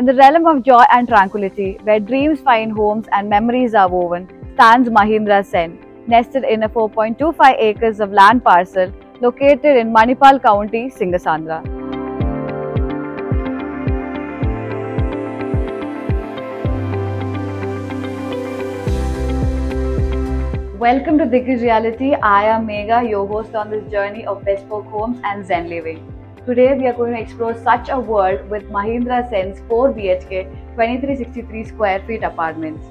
In the realm of joy and tranquility, where dreams find homes and memories are woven, stands Mahindra Sen, nested in a 4.25 acres of land parcel located in Manipal County, Singasandra. Welcome to Diggage Reality. I am Megha, your host on this journey of bespoke homes and Zen living. Today we are going to explore such a world with Mahindra Sen's 4 BHK 2363 square feet apartments.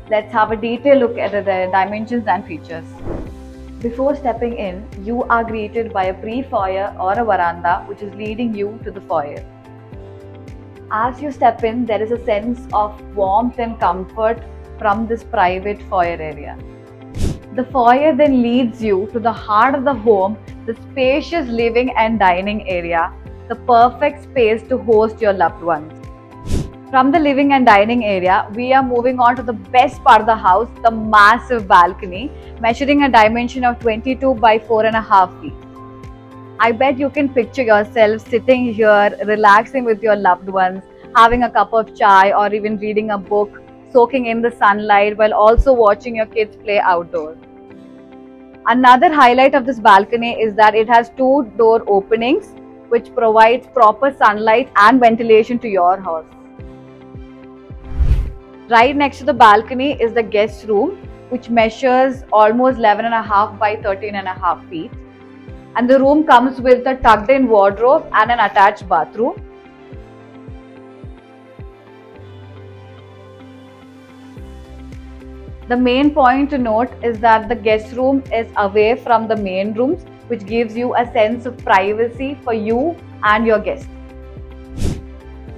Let's have a detailed look at the dimensions and features. Before stepping in, you are greeted by a pre-foyer or a veranda which is leading you to the foyer. As you step in, there is a sense of warmth and comfort from this private foyer area. The foyer then leads you to the heart of the home, the spacious living and dining area, the perfect space to host your loved ones. From the living and dining area, we are moving on to the best part of the house, the massive balcony, measuring a dimension of 22 by 4.5 feet. I bet you can picture yourself sitting here, relaxing with your loved ones, having a cup of chai or even reading a book, soaking in the sunlight while also watching your kids play outdoors. Another highlight of this balcony is that it has 2 door openings which provides proper sunlight and ventilation to your house. Right next to the balcony is the guest room, which measures almost 11.5 by 13.5 feet, and the room comes with a tucked in wardrobe and an attached bathroom. The main point to note is that the guest room is away from the main rooms, which gives you a sense of privacy for you and your guests.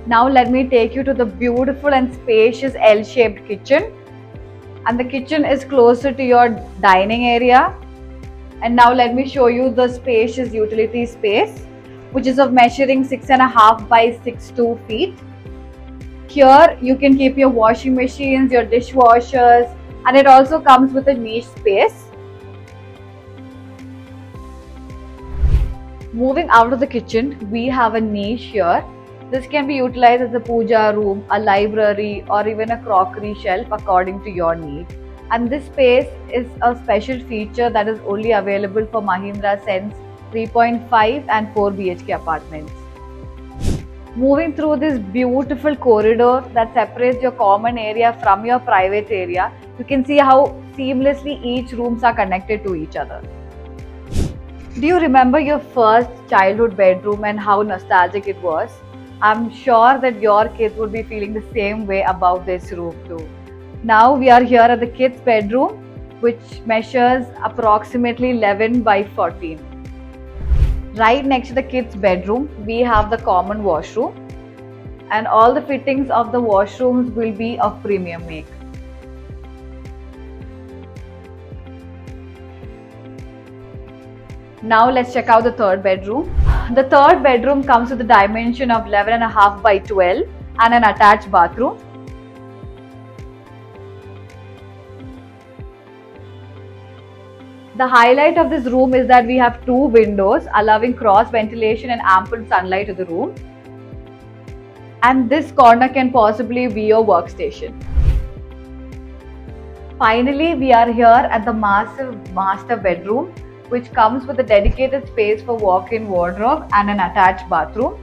Now let me take you to the beautiful and spacious L-shaped kitchen. And the kitchen is closer to your dining area. And now let me show you the spacious utility space, which is of measuring 6.5 by 6.2 feet. Here you can keep your washing machines, your dishwashers, and it also comes with a niche space. Moving out of the kitchen, we have a niche here. This can be utilized as a puja room, a library, or even a crockery shelf according to your need. And this space is a special feature that is only available for Mahindra Sen's 3.5 and 4 BHK apartments. Moving through this beautiful corridor that separates your common area from your private area, you can see how seamlessly each rooms are connected to each other. Do you remember your first childhood bedroom and how nostalgic it was? I'm sure that your kids would be feeling the same way about this room too. Now we are here at the kids' bedroom, which measures approximately 11 by 14. Right next to the kids' bedroom, we have the common washroom, and all the fittings of the washrooms will be of premium make. Now let's check out the third bedroom. The third bedroom comes with a dimension of 11.5 by 12 and an attached bathroom. The highlight of this room is that we have 2 windows allowing cross ventilation and ample sunlight to the room. And this corner can possibly be your workstation. Finally, we are here at the massive master bedroom, which comes with a dedicated space for walk-in wardrobe and an attached bathroom.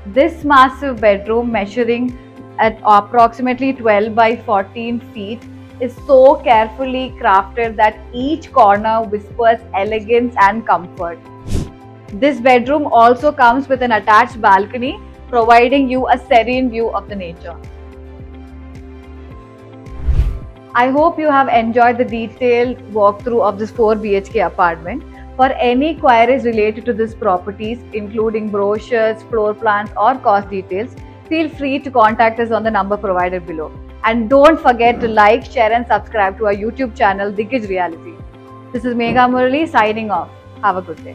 This massive bedroom, measuring at approximately 12 by 14 feet, is so carefully crafted that each corner whispers elegance and comfort. This bedroom also comes with an attached balcony, providing you a serene view of the nature. I hope you have enjoyed the detailed walkthrough of this 4 BHK apartment. For any queries related to these properties, including brochures, floor plans, or cost details, feel free to contact us on the number provided below. And don't forget to like, share, and subscribe to our YouTube channel, Diggage Reality. This is Megha Murali signing off. Have a good day.